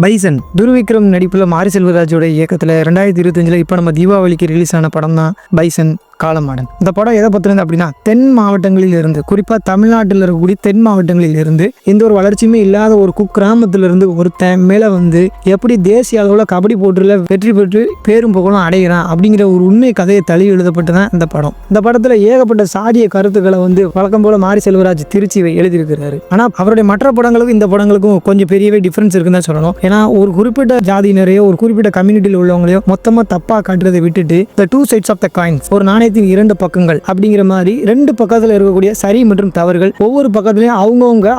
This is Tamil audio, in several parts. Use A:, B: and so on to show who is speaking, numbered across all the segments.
A: பைசன் துருவிக்ரம் நடிப்புல மாரி செல்வராஜோட இயக்கத்தில் 2025 இப்போ நம்ம தீபாவளிக்கு ரிலீஸ் ஆன படம் தான் பைசன் காலமாடன். இந்த படம் எதை பற்றினது அப்படின்னா, தென் மாவட்டங்களில் இருந்து, குறிப்பாக தமிழ்நாட்டில் இருக்கக்கூடிய தென் மாவட்டங்களில் இருந்து எந்த ஒரு வளர்ச்சியுமே இல்லாத ஒரு குக்கிராமத்திலிருந்து ஒருத்தன் மேலே வந்து எப்படி தேசிய அளவில் கபடி போட்டியில் வெற்றி பெற்று பேரும் புகழும் அடைகிறான் அப்படிங்கிற ஒரு உண்மை கதையை தழுவி எழுதப்பட்டு தான் இந்த படம். இந்த படத்தில் ஏகப்பட்ட சாதிய கருத்துக்களை வந்து வழக்கம் போல மாரி செல்வராஜ் திருச்சி எழுதியிருக்கிறாரு. ஆனால் அவருடைய மற்ற படங்களுக்கும் இந்த படங்களுக்கும் கொஞ்சம் பெரியவே டிஃப்ரென்ஸ் இருக்குன்னு தான் சொல்லணும். ஏன்னா ஒரு குறிப்பிட்ட ஜாதியினரையோ ஒரு குறிப்பிட்ட கம்யூனிட்டியில் உள்ளவங்களையோ மொத்தமாக தப்பாக காட்டுறதை விட்டுட்டு the two sides of the coins, ஒரு நாணயத்தின் இரண்டு பக்கங்கள் அப்படிங்கிற மாதிரி ரெண்டு பக்கத்தில் இருக்கக்கூடிய சரி மற்றும் தவறுகள், ஒவ்வொரு பக்கத்துலையும்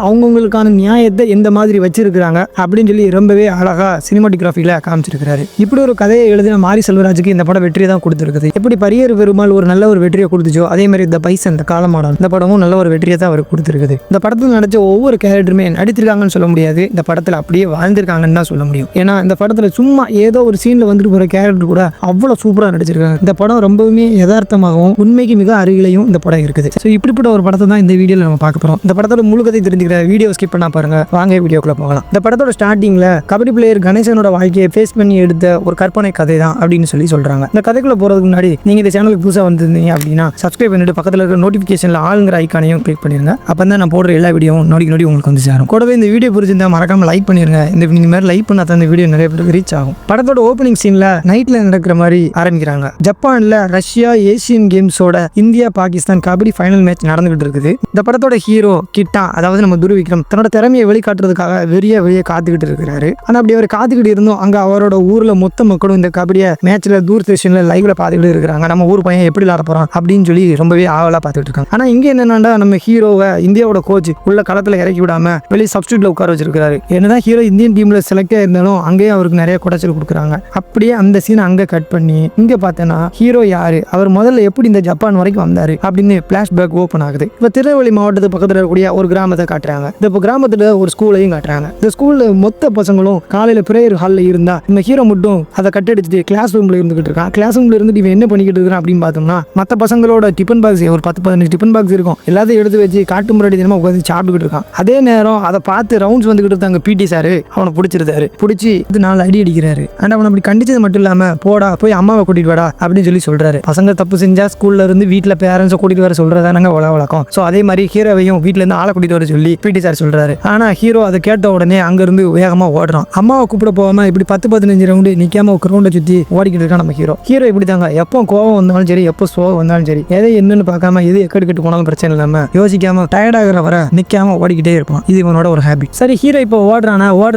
A: அவங்கவுங்களுக்கான நியாயத்தை எந்த மாதிரி வச்சிருக்கிறாங்க அப்படின்னு சொல்லி ரொம்பவே அழகா சினிமாட்டோகிராஃபில காமிச்சிருக்கிறாரு. இப்படி ஒரு கதையை எழுதின மாரி செல்வராஜுக்கு இந்த படம் வெற்றியை தான் கொடுத்துருக்குது. எப்படி பரியேறு பெருமாள் ஒரு நல்ல ஒரு வெற்றியை கொடுத்துச்சோ, அதே மாதிரி இந்த பைசன் இந்த காலமாடன் இந்த படமும் நல்ல ஒரு வெற்றியை தான் அவர் கொடுத்துருக்குது. இந்த படத்தில் நடிச்ச ஒவ்வொரு கேரக்டருமே நடித்திருக்காங்கன்னு சொல்ல முடியாது, இந்த படத்தில் அப்படியே வாழ்ந்திருக்காங்கன்னு தான் சொல்ல முடியும். ஏன்னா இந்த படத்தில் சும்மா ஏதோ ஒரு சீன்ல வந்துட்டு போற கேரக்டர் கூட அவ்வளவு சூப்பரா நடிச்சிருக்காங்க. இந்த படம் ரொம்பவுமே யதார்த்தமாகவும் உண்மைக்கு மிக அருகிலையும் இந்த படம் இருக்குது. ஸோ இப்படிப்பட்ட ஒரு படத்தை தான் இந்த வீடியோவில் நம்ம பார்க்க போறோம். இந்த படத்தோட முழு கதை தெரிஞ்சுக்கிற வீடியோ ஸ்கிப் பண்ணா பாருங்க, வாங்க வீடியோக்குள்ள போகலாம். இந்த படத்தோட ஸ்டார்டிங்ல கபடி பிளேயர் கணேசனோட வாழ்க்கையை ஃபேஸ் பண்ணி எடுத்த ஒரு கற்பனை கதை தான் அப்படின்னு சொல்றாங்க. இந்த கதைக்குள்ள போறதுக்கு முன்னாடி நீங்க இந்த சேனலுக்கு புதுசாக வந்திருந்தீங்க அப்படின்னா சப்ஸ்கிரைப் பண்ணிட்டு பக்கத்தில் இருக்கிற நோட்டிஃபிகேஷன்ல ஆளுங்கிற ஐக்கானையும் கிளிக் பண்ணிருங்க. அப்போ தான் நான் போடுற எல்லா வீடியோவும் நோடி உங்களுக்கு வந்து சேரும். கூடவே இந்த வீடியோ பிடிச்சிருந்தா மறக்காம லைக் பண்ணிருங்க. இந்த மாதிரி லைக் பண்ணா தான் இந்த வீடியோ நிறைய பேருக்கு ரீச் ஆகும். படத்தோட ஓப்பனிங் சீன்ல நைட்ல நடக்கிற மாதிரி ஆரம்பிக்கிறாங்க. ஜப்பான்ல ரஷ்யா ஏசியன் கேம்ஸோட India Pakistan kabaddi final match நடந்துகிட்டு இருக்குது. இந்த படத்தோட ஹீரோ கிட்டா, அதாவது நம்ம துருவிக்ரம், தன்னோட திறமையை வெளிக்காட்டுறதுக்காக வெளியே காத்துக்கிட்டு இருக்கிறாரு. ஆனா அப்படி அவர் காத்துக்கிட்டு இருந்தோம், அங்க அவரோட ஊர்ல மொத்த மக்களும் இந்த கபடியை மேட்ச்ல தூர்தர்ஷன்ல லைவ்ல பார்த்துக்கிட்டு இருக்காங்க. நம்ம ஊர் பையன் எப்படி விளாட போறான் அப்படின்னு சொல்லி ரொம்பவே ஆவலா பார்த்துட்டு இருக்காங்க. ஆனா இங்க என்னன்னா, நம்ம ஹீரோவை இந்தியாவோட கோச் உள்ள களத்துல இறக்கி விடாம வெளியே சப்ஸ்டியூட்ல உட்கார வச்சிருக்காரு. என்னதான் ஹீரோ இந்தியன் டீம்ல செலக்ட் ஆயிருந்தாலும் அங்கேயே அவருக்கு நிறைய குடைச்சல் கொடுக்குறாங்க. அப்படியே அந்த சீன் அங்க கட் பண்ணி இங்க பார்த்தேன்னா ஹீரோ யாரு, அவர் முதல்ல எப்படி இந்த ஜப்பான் வரைக்கும் வந்தாரு அப்படின்னு பிளாஷ்பேக் ஓப்பன் ஆகுது. இப்ப திருநெல்வேலி மாவட்டத்துக்கு பக்கத்துல இருக்கக்கூடிய ஒரு கிராமத்தை காட்டுறாங்க. இந்த கிராமத்துல ஒரு ஸ்கூலையும் காட்டுறாங்க. இந்த ஸ்கூல்ல மொத்த பசங்களும் காலையில பிரேயர் ஹால்ல இருந்தா இந்த ஹீரோ மட்டும் அதை கட்டடிச்சுட்டு கிளாஸ் ரூம்ல இருந்துகிட்டு இருக்கான். கிளாஸ் ரூம்ல இருந்து இவன் என்ன பண்ணிக்கிட்டு இருக்கான் அப்படின்னு பார்த்தோம்னா, மற்ற பசங்களோட டிஃபன் பாக்ஸ் ஒரு 10-15 டிஃபன் பாக்ஸ் இருக்கும், எல்லாத்தையும் எடுத்து வச்சு காட்டு முன்னாடி தினமா உட்காந்து சாப்பிட்டுக்கிட்டு இருக்கான். அதே நேரம் அதை பார்த்து ரவுண்ட்ஸ் வந்துகிட்டு இருந்தாங்க பிடி சாரு. அவனை பிடிச்சிருந்தாரு, பிடிச்சி 4 அடி அடிக்கிறாரு. அண்ட் அவனை அப்படி கண்டிச்சது மட்டும் இல்லாம, போடா போய் அம்மாவை கூட்டிட்டு வாடா அப்படின்னு சொல்லி சொல்றாரு. பசங்க தப்பு செஞ்சா ஸ்கூல்ல இருந்து வீட்டுல பேரண்ட்ஸை கூட்டிட்டு வர சொல்றதானங்க வழக்கம். ஸோ அதே மாதிரி ஹீரோவையும் வீட்டுல இருந்து ஆளை கூட்டிட்டு வர சொல்லி பிடி சார் சொல்றாரு. ஆனா ஹீரோ அதை கேட்ட உடனே அங்க இருந்து வேகமா ஓடுறான். அம்மாவை கூப்பிட போகாம இப்படி 10-15 ரவுண்டு நிக்காம கிரவுண்டை சுத்தி ஓடிக்கிட்டு இருக்கான் நம்ம ஹீரோ. இப்படி தாங்க எப்போ கோவம் வந்தாலும் சரி, எப்போ சோகம் வந்தாலும் சரி, எதை என்னன்னு பார்க்காம எது எக்கெட்டு போனாலும் பிரச்சனை இல்லாம யோசிக்காம டயர்ட் ஆகிற வர நிக்காம ஓடிக்கிட்டே இருப்பான். இது இவனோட ஒரு ஹேபிட். சரி, ஹீரோ இப்போ ஓடுற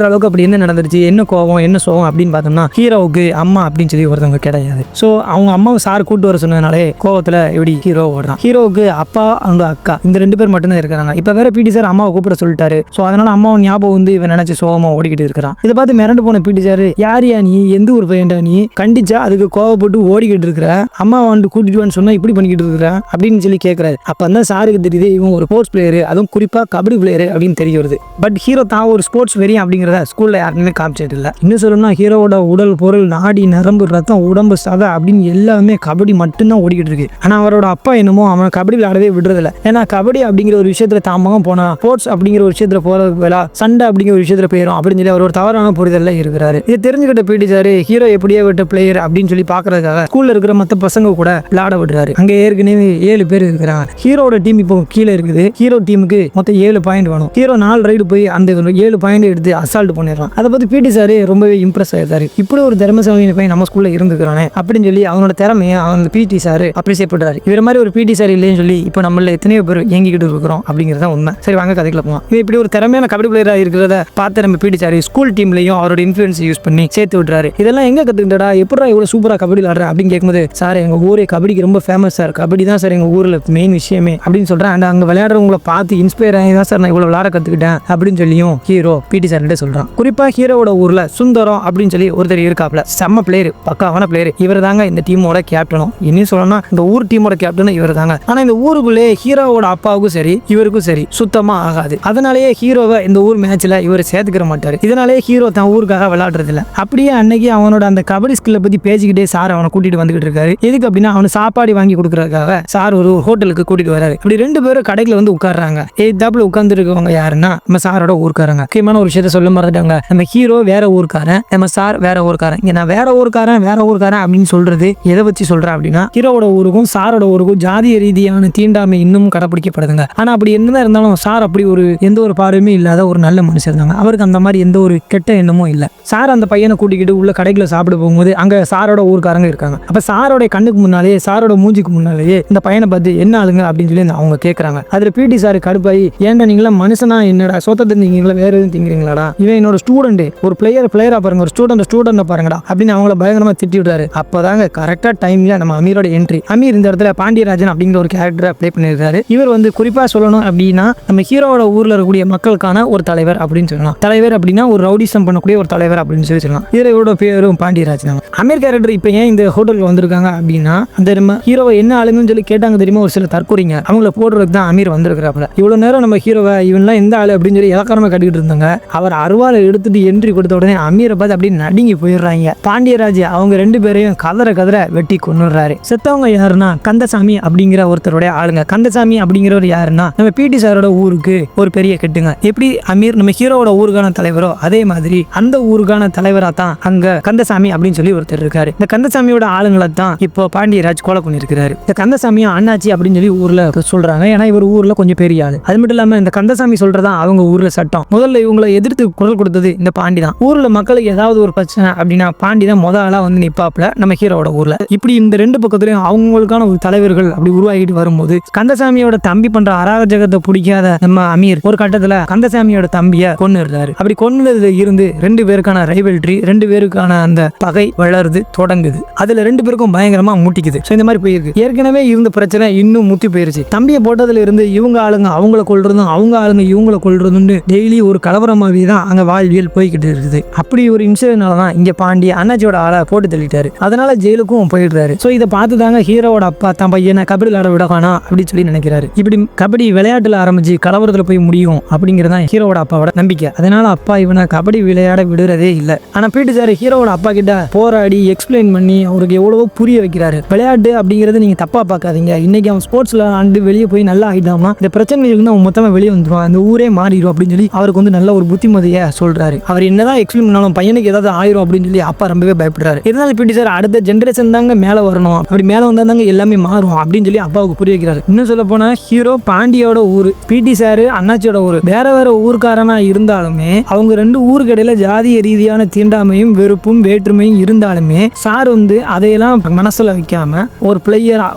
A: அளவுக்கு அப்படி என்ன நடந்துருச்சு, என்ன கோவம் என்ன சோகம் அப்படின்னு பார்த்தோம்னா, ஹீரோவுக்கு அம்மா அப்படின்னு சொல்லி ஒருத்தவங்க கிடையாது. ஸோ அவங்க அம்மாவை சார் கூட்டு வர சொன்னதுனாலே கோவத்துல எப்படி ஹீரோ ஓடுறான். ஹீரோவுக்கு அப்பா அவங்க அக்கா இந்த 2 பேர் மட்டும்தான் இருக்காங்க. இப்ப வேற பிடி சார் அம்மாவை கூப்பிட சொல்லிட்டாரு. ஸோ அதனால அம்மாவை ஞாபகம் வந்து இவன் நினைச்சு சோகமா ஓடிக்கிட்டு இருக்கிறான். இதை பார்த்து மிரண்டு போன பிடி சார், யாரியா நீ, எந்த ஊர் பையன்டா நீ, கண்டிச்சா அதுக்கு கோவப்பட்டு ஓடிக்கிட்டு இருக்கிற, அம்மா வந்து கூட்டிட்டு வான்னு சொன்னா இப்படி பண்ணிக்கிட்டு இருக்கிற அப்படின்னு சொல்லி கேட்கிறாரு. அப்ப அந்த சாருக்கு தெரியுது இவன் ஒரு ஸ்போர்ட்ஸ் பிளேயர், அதுவும் குறிப்பா கபடி பிளேயர் அப்படின்னு தெரிய வருது. பட் ஹீரோ தான் ஒரு ஸ்போர்ட்ஸ் வெறியன் அப்படிங்கிறத ஸ்கூல்ல யாருமே காமிச்சது இல்லை. இன்னும் சொல்லணும்னா ஹீரோவோட உடல் பொருள் நாடி நரம்பு ரத்தம் உடம்பு சதை அப்படின்னு எல்லாமே கபடி மட்டும்தான் ஓடிக்கிட்டு இருக்கு. ஆனா அவரோட அப்பா என்னமோ அவன் கபடி விளையாடவே விடுறதில்ல. ஏன்னா கபடி அப்படிங்கிற ஒரு விஷயத்துல தாமகம் போனா ஸ்போர்ட்ஸ் அப்படிங்கிற ஒரு விஷயத்துல போறதுக்கு வேலை சண்டை அப்படிங்கிற ஒரு விஷயத்துல போயிடும் அப்படின்னு சொல்லி அவர் ஒரு தவறான புரிதல்ல இருக்கிறாரு. இதை தெரிஞ்சுக்கிட்ட பிடி சார் ஹீரோ எப்படியே விட்ட பிளேயர் அப்படின்னு சொல்லி பாக்குறதுக்காக ஸ்கூல்ல இருக்கிற மற்ற பசங்க கூட விளையாட விடுறாரு. அங்க ஏற்கனவே 7 பேர் இருக்கிறாங்க. ஹீரோட டீம் இப்போ கீழே இருக்குது. ஹீரோ டீமுக்கு மொத்தம் 7 பாயிண்ட் வேணும். ஹீரோ 4 ரைடு போய் அந்த 7 பாயிண்ட் எடுத்து அசால்ட் பண்ணிடுறான். அதை பத்தி பிடி சார் ரொம்பவே இம்ப்ரெஸ் ஆயிருந்தாரு. இப்படி ஒரு திறமைசாலி பையன் நம்ம ஸ்கூல்ல இருந்துக்கிறானே அப்படின்னு சொல்லி அவனோட திறமையை அவங்க பிடி சார் அப்ரிசியேட் பண்றாரு. இவர மாதிரி ஒரு பிடி சார் இல்லைன்னு சொல்லி இப்போ நம்மள எத்தனையோ பேர் இயங்கிக்கிட்டு இருக்கிறோம் அப்படிங்கிறத உண்மை. சரி, வாங்க கதைக்குள்ள போகலாம். இப்படி ஒரு திறமையான கபடி பிளேயரா இருக்கிறத பார்த்து நம்ம பிடி சார் ஸ்கூல் டீம்லையும் அவரோட இன்ஃபுளுன்ஸ் யூஸ் பண்ணி சேர்த்து விட்டுறாரு. இதெல்லாம் எங்க கத்துக்கிட்டா, எப்படா இவ்வளவு சூப்பரா கபடி விளையாடுற அப்படின்னு கேட்கும்போது, சார் எங்க ஊரே கபடிக்கு ரொம்ப ஃபேமஸ் சார், கபடி தான் சார் எங்க ஊர்ல மெயின் விஷயமே அப்படின்னு சொல்றேன். அண்ட் அங்க விளையாடுறவங்களை பார்த்து இன்ஸ்பயர் ஆகி தான் சார் நான் இவ்வளவு விளையாட கத்துக்கிட்டேன் அப்படின்னு சொல்லியும் ஹீரோ பிடி சார் சொல்றான். குறிப்பா ஹீரோவோட ஊர்ல சுந்தரம் அப்படின்னு சொல்லி ஒருத்தர் இருக்காப்ல, செம்ம பிளேயர், பக்காவான பிளேயர். இவர் தாங்க இந்த டீமோட கேப்டனும். இன்னும் சொல்ல சொல்லணும்னா இந்த ஊர் டீமோட கேப்டன் இவர் தாங்க. ஆனா இந்த ஊருக்குள்ளே ஹீரோவோட அப்பாவுக்கும் சரி இவருக்கும் சரி சுத்தமா ஆகாது. அதனாலேயே ஹீரோவை இந்த ஊர் மேட்ச்ல இவர் சேர்த்துக்கிற மாட்டாரு. இதனாலேயே ஹீரோ தான் ஊருக்காக விளையாடுறது இல்ல. அப்படியே அன்னைக்கு அவனோட அந்த கபடி ஸ்கில்லை பத்தி பேசிக்கிட்டே சார் அவனை கூட்டிட்டு வந்துகிட்டு இருக்காரு. எதுக்கு அப்படின்னா அவனு சாப்பாடு வாங்கி கொடுக்கறதுக்காக சார் ஒரு ஹோட்டலுக்கு கூட்டிட்டு வராரு. இப்படி 2 பேரும் கடைக்குள்ள வந்து உட்கார்றாங்க. ஏதாப்புல உட்கார்ந்து இருக்கவங்க யாருன்னா நம்ம சாரோட ஊர்க்காரங்க. முக்கியமான ஒரு விஷயத்த சொல்ல மறந்துட்டாங்க. நம்ம ஹீரோ வேற ஊர்க்காரன், நம்ம சார் வேற ஊர்க்காரன். இங்க நான் வேற ஊர்க்காரன் அப்படின்னு சொல்றது எதை வச்சு சொல்றேன் அப்படின்னா ஹீரோவோட ஊருக்கும் சாரோட ஊருக்கும் ஜாதிய ரீதியான தீண்டாமை இன்னும் கடைபிடிக்கப்படுதுங்க. ஆனா அப்படி என்னதான் இருந்தாலும் சார் அப்படி ஒரு எந்த ஒரு பார்வையுமே இல்லாத ஒரு நல்ல மனுஷர் தாங்க. அவருக்கு அந்த மாதிரி எந்த ஒரு கெட்ட எண்ணமும் இல்லை. சார் அந்த பையனை கூட்டிக்கிட்டு உள்ள கடைக்குள்ள சாப்பிட போகும்போது அங்க சாரோட ஊர்க்காரங்க இருக்காங்க. அப்ப சாரோட கண்ணுக்கு முன்னாலேயே சாரோட மூஞ்சிக்கு முன்னாலேயே இந்த பையனை பார்த்து என்ன ஆளுங்க அப்படின்னு சொல்லி அவங்க கேட்கறாங்க. அதுல பிடி சார் கடுப்பாயி ஏன்டா நீங்களா மனுஷனா என்னடா சொத்தை திங்கீங்களா வேற எதுவும் திங்கிறீங்களாடா, இவன் என்னோட ஸ்டூடெண்ட், ஒரு பிளேயரா பாருங்க, ஒரு ஸ்டூடெண்ட் பாருங்கடா அப்படின்னு அவங்கள பயங்கரமா திட்டி விட்டாரு. அப்பதாங்க கரெக்டா டைம்ல நம்ம அமீரோட என்ட்ரி. அமீர் இந்த இடத்துல பாண்டியராஜன் அப்படிங்கிற ஒரு கேரக்டரை ப்ளே பண்ணியிருக்காரு. இவர் வந்து குறிப்பா சொல்லணும் அப்படின்னா நம்ம ஹீரோவோட ஊர்ல இருக்கக்கூடிய மக்களுக்கான ஒரு தலைவர் அப்படின்னு சொல்லலாம். தலைவர் அப்படின்னா ஒரு ரவுடிசம் பண்ணக்கூடிய ஒரு தலைவர் அப்படின்னு சொல்லலாம். இவரோட பேரும் பாண்டியராஜன். அமீர் கேரக்டர் இப்ப ஏன் இந்த ஹோட்டலுக்கு வந்திருக்காங்க அப்படின்னா அந்த நம்ம ஹீரோவை என்ன ஆளுங்கன்னு சொல்லி கேட்டாங்க தெரியுமா ஒரு சில தற்கொலைங்க, அவங்கள போடுறதுக்கு தான் அமீர் வந்திருக்கிறாப்புல. இவ்வளவு நேரம் நம்ம ஹீரோவை இவன்லாம் எந்த ஆளு அப்படின்னு சொல்லி இலக்காரமா கட்டிக்கிட்டு இருந்தாங்க. அவர் அருவாலை எடுத்துட்டு என்ட்ரி கொடுத்த உடனே அமீரை பார்த்து அப்படியே நடுங்கி போயிடுறாங்க. பாண்டியராஜ் அவங்க 2 பேரையும் கதற வெட்டி கொன்னுறாரு. செத்தவங்க யாருன்னா கந்தசாமி அப்படிங்கிற ஒருத்தருடைய ஆளுங்க. கந்தசாமி அப்படிங்கிறவர் யாருன்னா நம்ம பிடி சாரோட ஊருக்கு ஒரு பெரிய கெட்டுங்க. எப்படி அமீர் நம்ம ஹீரோவோட ஊருக்கான தலைவரோ அதே மாதிரி அந்த ஊருக்கான தலைவரா தான் அங்க கந்தசாமி அப்படின்னு சொல்லி ஒருத்தர் இருக்காரு. இந்த கந்தசாமியோட ஆளுங்களை தான் இப்போ பாண்டியராஜ் கொலை பண்ணிருக்கிறாரு. இந்த கந்தசாமியும் அண்ணாச்சி அப்படின்னு சொல்லி ஊர்ல சொல்றாங்க. ஏன்னா இவர் ஊர்ல கொஞ்சம் பெரிய ஆளு. அது மட்டும் இல்லாம இந்த கந்தசாமி சொல்றதா அவங்க ஊர்ல சட்டம். முதல்ல இவங்களை எதிர்த்து குரல் கொடுத்தது இந்த பாண்டி தான். ஊர்ல மக்களுக்கு ஏதாவது ஒரு பிரச்சனை அப்படின்னா பாண்டி தான் முதல் ஆளா வந்து நிப்பாப்ல நம்ம ஹீரோவோட ஊர்ல. இப்படி இந்த 2 பக்கத்துலயும் அவங்களுக்கான ஒரு தலைவர்கள் அப்படி உருவாகிட்டு வரும்போது கந்தசாமியோட தம்பி பண்ற அராஜகத்தை பிடிக்காத நம்ம அமீர் ஒரு கட்டத்துல கந்தசாமியோட தம்பிய கொன்னுறாரு. அப்படி கொன்னதுல இருந்து 2 பேருக்கான ரைவல்ட்ரி, 2 பேருக்கான அந்த பகை வளருது தொடங்குது. அதுல 2 பேருக்கும் பயங்கரமா முட்டிக்குது. இந்த மாதிரி போயிருக்கு. ஏற்கனவே இருந்த பிரச்சனை இன்னும் முத்தி போயிருச்சு. தம்பியை போட்டதுல இருந்து இவங்க ஆளுங்க அவங்கள கொல்றதும் அவங்க ஆளுங்க இவங்கள கொல்றதுன்னு டெய்லி ஒரு கலவரமாவே தான் அங்க வாழ்வியல் போய்கிட்டு இருக்குது. அப்படி ஒரு இன்சிடென்ட்னால தான் இங்க பாண்டி அண்ணாச்சியோட ஆளை போட்டு தள்ளிட்டாரு. அதனால ஜெயிலுக்கும் போயிடுறாரு. சோ இதை பார்த்து தாங்க ஹீரோவோட அப்பா தான் பையனை கபடி விளையாட விடகானா அப்படின்னு சொல்லி நினைக்கிறாரு. இப்படி கபடி விளையாட்டுல ஆரம்பிச்சு கலவரத்துல போய் முடியும் அப்படிங்கிறதா ஹீரோவோட அப்பாவோட நம்பிக்கை. அதனால அப்பா இவனை கபடி விளையாட விடுறதே இல்லை. ஆனா பிடி சார் ஹீரோவோட அப்பா கிட்ட போராடி எக்ஸ்பிளைன் பண்ணி அவருக்கு எவ்வளவோ புரிய வைக்கிறாரு. விளையாட்டு அப்படிங்கிறது நீங்க தப்பா பார்க்காதீங்க. இன்னைக்கு அவன் ஸ்போர்ட்ஸ்ல ஆண்டு வெளியே போய் நல்லா ஆயிட்டாமா இந்த பிரச்சனைகளுக்கு அவன் மொத்தமா வெளியே வந்துருவான், அந்த ஊரே மாறிடும் அப்படின்னு சொல்லி அவருக்கு வந்து நல்ல ஒரு புத்திமதியை சொல்றாரு. அவர் என்னதான் எக்ஸ்பிளைன் பண்ணாலும் பையனுக்கு ஏதாவது ஆயிரும் அப்படின்னு சொல்லி அப்பா ரொம்பவே பயப்படுறாரு. இருந்தாலும் பிடி சார் அடுத்த ஜென்ரேஷன் தாங்க மேல வரணும், அப்படி மேல வந்தா தாங்க எல்லாமே மாறும் அப்படின்னு சொல்லி அப்பாவுக்கு புரிய வைக்கிறாரு. இன்னும் சொல்ல போனா ஹீரோ பாண்டியோட ஊரு, பிடி சார் அண்ணாச்சியோட ஊரு வேற வேற ஊருக்காரனா இருந்தாலுமே அவங்க 2 ஊருக்கு இடையில ஜாதிய ரீதியான தீண்டாமையும் வெறுப்பும் வேற்றுமையும் இருந்தாலுமே சார் வந்து அதையெல்லாம் மனசுல வைக்காம ஒரு பிளேயரா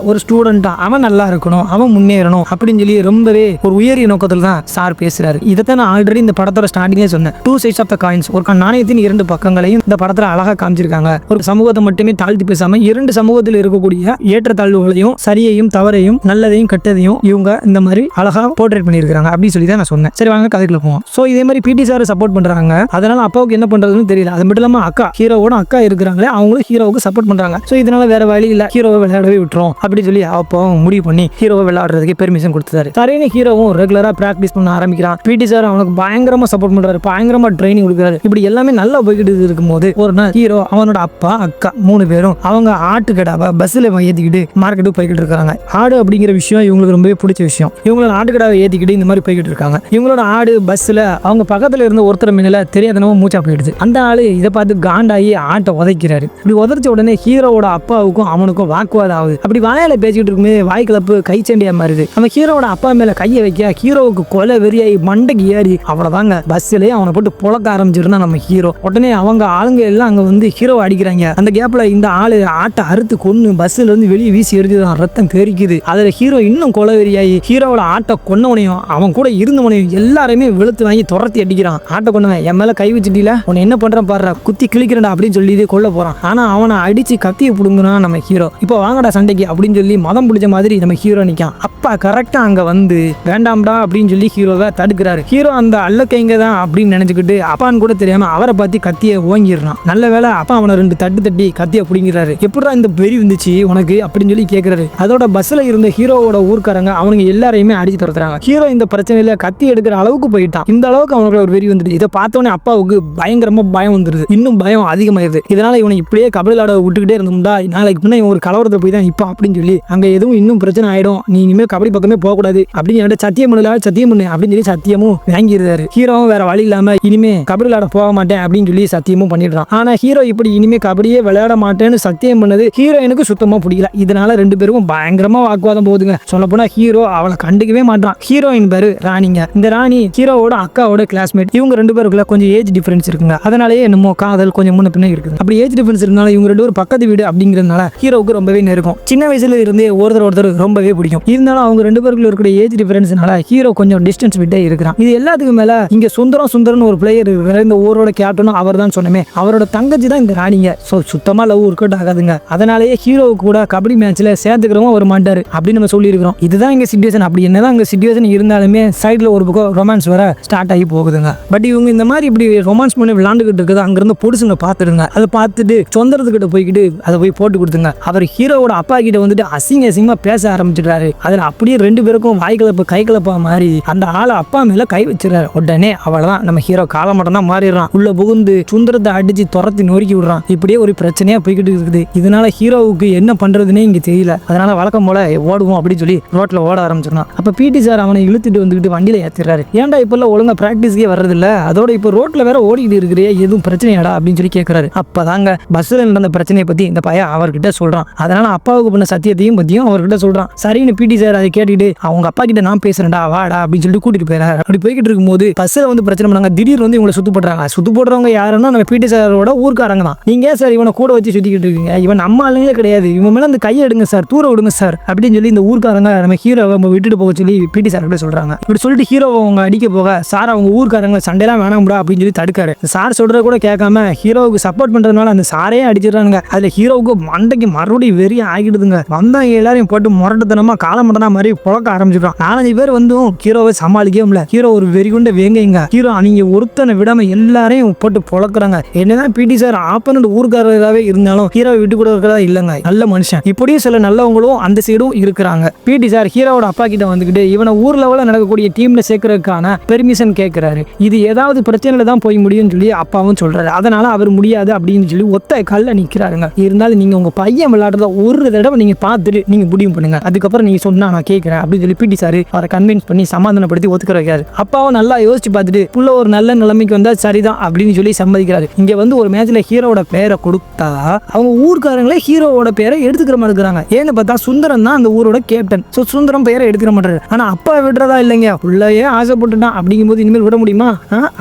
A: ஒரு ஸ்டூடெண்டா அவன் நல்லா இருக்கணும், அவன் முன்னேறணும் அப்படின்னு சொல்லி ரொம்பவே ஒரு உயரிய நோக்கத்துல தான் சார் பேசுறாரு. இதைத்தான் நான் ஆல்ரெடி இந்த படத்தோட ஸ்டார்டிங்கே சொன்னேன். 2 sides of the coins, ஒரு நாணயத்தின் 2 பக்கங்களையும் இந்த படத்துல அழகா காமிச்சிருக்காங்க. ஒரு சமூகத்தை மட்டுமே தாழ்த்தி பேசாம 2 சமூகத்தில் இருக்கக்கூடிய ஏற்றத்தாழ்வுகளையும் சரியையும் தவறையும் நல்லதையும் கெட்டதையும் இவங்க இந்த மாதிரி அழகா போர்ட்ரேட் பண்ணியிருக்காங்க அப்படின்னு சொல்லி தான் நான் சொன்னேன். சரி வாங்க கதைக்குள்ள போவோம். சோ இதே மாதிரி பிடி சார் சப்போர்ட் பண்றாங்க. அதனால அப்பாவுக்கு என்ன பண்றதுன்னு தெரியல. அது மட்டும் இல்லாம அக்கா ஹீரோவோட அக்கா இருக்கிறாங்களே அவங்களும் ஹீரோவுக்கு சப்போர்ட் பண்றாங்க. சோ இதனால வேற வழி இல்ல, ஹீரோவை விளையாடவே விட்டுரும் அப்படின்னு சொல்லி அப்போ முடிவு பண்ணி ஹீரோவை விளையாடுறதுக்கு பெர்மிஷன் கொடுத்தாரு. சரின்னு ஹீரோவும் ரெகுலரா பிராக்டிஸ் பண்ண ஆரம்பிக்கிறான். பிடி சார் அவனுக்கு பயங்கரமா சப்போர்ட் பண்றாரு, பயங்கரமா ட்ரைனிங் கொடுக்குறாரு. இப்படி எல்லாமே நல்லா போய்கிட்டு இருக்கும்போது ஒரு நாள் ஹீரோ அவனோட அப்பா அக்கா 3 பேரும் அவங்க ஆட்டுக்கடாவை பஸ்ல ஏத்திக்கிட்டு மார்க்கெட்டுக்கு போய்கிட்டு இருக்காங்க. ஆடு அப்படிங்கிற விஷயம் இவங்களுக்கு ரொம்பவே பிடிச்ச விஷயம். இவங்களோட ஆட்டுக்கடாவை ஏத்திக்கிட்டு இந்த மாதிரி போய்கிட்டு இருக்காங்க. இவங்களோட ஆடு பஸ்ல அவங்க பக்கத்துல இருந்த ஒருத்தர் மேல தெரியாதனமா மூச்சா போயிடுது. அந்த ஆளு இதை பார்த்து காண்டாகி ஆட்டை உதைக்கிறாரு. இப்படி உதச்ச உடனே ஹீரோவோட அப்பாவுக்கும் அவனுக்கும் வாக்குவாதம் ஆகுது. அப்படி வாயால பேசிக்கிட்டு இருக்கும்போது வாய் கிளப்பு கை சண்டையா மாறுது. நம்ம ஹீரோவோட அப்பா மேல கையை வைக்க ஹீரோவுக்கு கொலை வெறியாகி மண்டைக்கு ஏறி அவ்வளவுதாங்க பஸ்லயே அவனை போட்டு புழக்க ஆரம்பிச்சிருந்தா நம்ம ஹீரோ. உடனே அவங்க ஆளுங்க எல்லாம் அங்க வந்து ஹீரோ அடிக்கிறாங்க. அந்த கேப்ல இந்த ஆளு ஆட்டை அறுத்து கொன்னு பஸ்ல இருந்து வெளியே வீசி எரிஞ்சுதான் ரத்தம் தெரிக்குது. அதுல ஹீரோ இன்னும் கொலை வெறியாகி ஹீரோவோட ஆட்டை கொன்னவனையும் அவன் கூட இருந்தவனையும் எல்லாருமே வெளுத்து வாங்கி துரத்தி அடிக்கிறான். ஆட்டை கொண்டவன் என் மேல கை வச்சுட்டீல உன்னை என்ன பண்றான் பாரு, குத்தி கிழிக்கிறா அப்படின்னு சொல்லி கொல்ல போறான். ஆனா அவனை அடிச்சு கத்தியை புடுங்குறான் நம்ம ஹீரோ. இப்போ வாங்கடா சண்டைக்கு அப்படின்னு சொல்லி மதம் பிடிச்ச மாதிரி நம்ம ஹீரோ நிக்கான். அப்பா கரெக்டா அங்க வந்து வேண்டாம்டா அப்படின்னு சொல்லி ஹீரோவை தடுக்கிறாரு. ஹீரோ அந்த அல்லக்கைங்க தான் அப்படின்னு நினைச்சுக்கிட்டு அப்பான்னு கூட தெரியாம அவரை பார்த்து கத்தியை ஓங்கிடுறான். நல்ல வேலை அப்பா அவனை 2 தட்டு தட்டி கத்தியை பிடிங்கிறாரு. எப்படா இந்த பெரிய வந்துச்சு உனக்கு அப்படின்னு சொல்லி கேட்கறாரு. அதோட பஸ்ல இருந்த ஹீரோவோட ஊர்க்காரங்க அவனுங்க எல்லாரையுமே அடிச்சு துரத்துறாங்க. ஹீரோ இந்த பிரச்சனையில கத்தி எடுக்கிற அளவுக்கு போயிட்டான். இந்த அளவுக்கு அவனுக்கு ஒரு வெறி வந்துட்டு இதை பார்த்தோன்னே அப்பாவுக்கு பயங்கரமா பயம் வந்துருது. இன்னும் பயம் அதிகமாயிருது. இதனால இவனை இப்படியே கபடி விளையாட விட்டுக்கிட்டே இருந்தோம்டா நாளைக்கு முன்னே இவன் ஒரு கலவரத்தை போய் தான் இப்போ அப்படின்னு சொல்லி அங்க எதுவும் இன்னும் பிரச்சனை ஆயிடும், நீ இனிமேல் கபடி பக்கமே போகக்கூடாது அப்படின்னு என்கிட்ட சத்தியம் பண்ணல, சத்தியம் பண்ணு அப்படின்னு சொல்லி சத்தியமும் வாங்கிடுறாரு. ஹீரோவும் வேற வழி இல்லாம இனிமே கபடி விளையாட போக மாட்டேன் அப்படின்னு சொல்லி சத்தியமும் பண்ணிடுறான். ஆனா ஹீரோ இப்படி இனிமே கபடியே விளையாட மாட்டேன்னு சத்தியம் பண்ணது ஹீரோயினுக்கு சுத்தமா பிடிக்கல. இதனால ரெண்டு பேரும் பயங்கரமா வாக்குவாதம் போகுதுங்க. சொல்ல போனா ஹீரோ அவளை கண்டுக்கவே மாட்டான். ஹீரோயின் பேரு ராணிங்க. இந்த ராணி ஹீரோவோட அக்காவோட கிளாஸ்மேட். இவங்க ரெண்டு பேருக்குள்ள கொஞ்சம் ஏஜ் டிஃபரன்ஸ் இருக்குங்க. அதனாலேயே என்னமோ காதல் கொஞ்சம் முன்ன பின்ன இருக்குது. அப்படி ஏஜ் டிஃபரன்ஸ் இருந்தாலும் இவங்க ரெண்டு பேரும் பக்கத்து வீடு அப்படிங்கிறதுனால ஹீரோவுக்கு ரொம்பவே நெருக்கம். சின்ன வயசுல இருந்தே ஒருத்தர் ரொம்பவே பிடிக்கும். இருந்தாலும் அவங்க ரெண்டு பேருக்குள்ள இருக்கிற ஏஜ் டிஃபரன்ஸ்னால ஹீரோ கொஞ்சம் டிஸ்டன்ஸ் விட்டே இருக்கிறான். இது எல்லாத்துக்கும் மேல இங்க சுந்தரன் ஒரு பிளேயர் இருக்கிற இந்த ஊரோட கேப்டனும் அவர் தான் சொன்னமே, அவரோட தங்கச்சி தான் இந்த ராணிங்க. சுத்தமா லவ் ஒர்க் அவுட் ஆகாதுங்க. அதனாலேயே ஹீரோவுக்கு கூட கபடி மேட்ச்ல சேர்த்துக்கிறவங்க ஒரு மாட்டாரு அப்படின்னு நம்ம சொல்லியிருக்கிறோம். இதுதான் இங்க சிச்சுவேஷன். அப்படி என்னதான் இங்க சிச்சுவேஷன் இருந்தாலுமே சைட்ல ஒரு பக்கம் ரொமான்ஸ் வர ஸ்டார்ட் ஆகி போகுதுங்க. பட் இவங்க இந்த மாதிரி இப்படி ரொமான்ஸ் பண்ணி விளையாண்டுகிட்டு இருக்குது. அங்கிருந்து பொடுசுங்க பார்த்துடுங்க. அதை பார்த்துட்டு சொந்தரத்துக்கிட்ட போய்கிட்டு அதை போய் போட்டு கொடுத்துங்க. அவர் ஹீரோவோட அப்பா கிட்ட வந்துட்டு அசிங்கமா பேச ஆரம்பிச்சிடுறாரு. அதில் அப்படியே ரெண்டு பேருக்கும் வாய்க்கலப்பு கை கலப்பா மாறி அந்த ஆளை அப்பா மேல கை வச்சிடறாரு. உடனே அவளதான் நம்ம ஹீரோ காலமட்டம் தான் மாறிடுறான். உள்ள புகுந்து சுந்தரத்தை அடிச்சு துரத்தி நொறுக்கி விடுறான். இப்படியே ஒரு பிரச்சனையா போய்கிட்டு இருக்குது. இதனால ஹீரோவுக்கு என்ன பண்றதுன்னே இங்க தெரியல. அதனால வழக்கம் போல ஓடுவோம் அப்படின்னு சொல்லி ரோட்ல ஓட ஆரம்பிச்சிடறான். அப்ப பிடி சார் அவனை இழுத்துட்டு வந்துட்டு வண்டியில ஏத்திடுறாரு. ஏன்டா இப்பெல்லாம் ஒழுங்கா பிராக்டிஸ்க்கே வர்றதில்ல, அதோட இப்ப ரோட்ல வேற ஓடிக்கிட்டு இருக்கிறே, எதுவும் பிரச்சனையாடா அப்படின்னு சொல்லி கேட்கறாரு. அப்பதாங்க பஸ்ல நடந்த பிரச்சனையை பத்தி இந்த பையன் அவர்கிட்ட சொல்றான். அதனால அப்பாவுக்கு பண்ண சத்தியத்தையும் பத்தியும் அவர்கிட்ட சொல்றான். சரின்னு பிடி சார் அதை கேட்டுட்டு அவங்க அப்பா கிட்ட நான் பேசுறேன்டா வாடா அப்படின்னு சொல்லி கூட்டிட்டு போயிறாரு. அப்படி போய்கிட்டு இருக்கும்போது பஸ்ல வந்து பிரச்சனை பண்ணாங்க. திடீர்னு வந்து இவங்களை சுத்து போடுறாங்க. சுத்து போடுறவங்க யாருன்னா நம்ம பிடி சாரோட ஊர்க்காரங்க தான். நீங்க சார் இவனை கூட வச்சு சுத்திக்கிட்டு இருக்கீங்க, இவன் நம்ம ஆளுங்களே கிடையாது, இவன் மேல அந்த கையை எடுங்க சார், தூர விடுங்க சார் அப்படின்னு சொல்லி இந்த ஊர்க்காரங்க நம்ம ஹீரோவை விட்டுட்டு போக சொல்லி பிடி சார் கிட்ட சொல்றாங்க. இப்படி சொல்லிட்டு ஹீரோவை அவங்க அடிக்க போக சார் அவங்க ஊர்க்காரங்க சண்டையெல்லாம் வேணாம்டா அப்படின்னு சொல்லி தடுக்காரு. சார் சொல்றத கூட கேட்காம ஹீரோவுக்கு சப்போர்ட் பண்றதுனால அந்த சாரே அடிச்சிடறாங்க. அதுல ஹீரோவுக்கு மண்டைக்கு மறுபடியும் வெறிய ஆகிடுதுங்க. வந்தவங்க எல்லாரையும் போட்டு முரட்டத்தனமா காலமட்டனா மாதிரி புழக்க ஆரம்பிச்சிடுறான். 4 பேர் வந்தும் ஹீரோவை சமாளிக்கவே முடியல. ஹீரோ ஒரு வெறி கொண்ட வேங்கைங்க. ஹீரோ நீங்க ஒருத்தனை விடாம எல்லாரையும் போட்டு புழக்கிறாங்க. என்னதான் பிடி சார் ஆப்பனண்ட் ஊர்க்காரராகவே இருந்தாலும் ஹீரோவை விட்டு கூட இருக்கிறதா இல்லைங்க. நல்ல மனுஷன். இப்படியும் சில நல்லவங்களும் அந்த சைடும் இருக்கிறாங்க. பிடி சார் ஹீரோவோட அப்பா கிட்ட வந்துகிட்டு இவனை ஊர் லெவலில் நடக்கக்கூடிய டீம்ல சேர்க்கறதுக்கான பெர்மிஷன் கேட்கிறாரு. இது ஏதாவது பிரச்சனையில தான் போய் முடியும்னு சொல்லி அப்பாவும் சொல்றாரு. அதனால அவர் முடியாது அப்படின்னு சொல்லி ஒத்த கல்ல நிக்கிறாருங்க. இருந்தாலும் நீங்க உங்க பையன் விளையாடுறத ஒரு தடவை நீங்க பார்த்துட்டு நீங்க முடிவு பண்ணுங்க, அதுக்கப்புறம் நீங்க சொன்னா நான் கேட்கிறேன் அப்படின்னு சொல்லி பிடி சார் அவரை கன்வின்ஸ் பண்ணி சமாதானப்படுத்தி ஒத்துக்கிற வைக்கிறாரு. அப்பாவும் நல்லா யோசிச்சு பார்த்துட்டு புள்ள ஒரு நல்ல நிலைமைக்கு வந்தா சரிதான் அப்படின்னு சொல்லி சம்மதிக்கிறாரு. இங்க வந்து ஒரு மேட்ச்ல ஹீரோவோட பேரை கொடுத்தா அவங்க ஊர்க்காரங்களே ஹீரோவோட பேரை எடுத்துக்கிற மாதிரி இருக்கிறாங்க. ஏன்னு பார்த்தா சுந்தரம் தான் அந்த ஊரோட கேப்டன். சுந்தரம் பேரை எடுத்துக்கிற மாட்டாரு. ஆனா அப்பா விடுறதா இல்லைங்க, உள்ளயே ஆசைப்பட்டுட்டான் அப்படிங்கும்போது இனிமேல் விட முடியுமா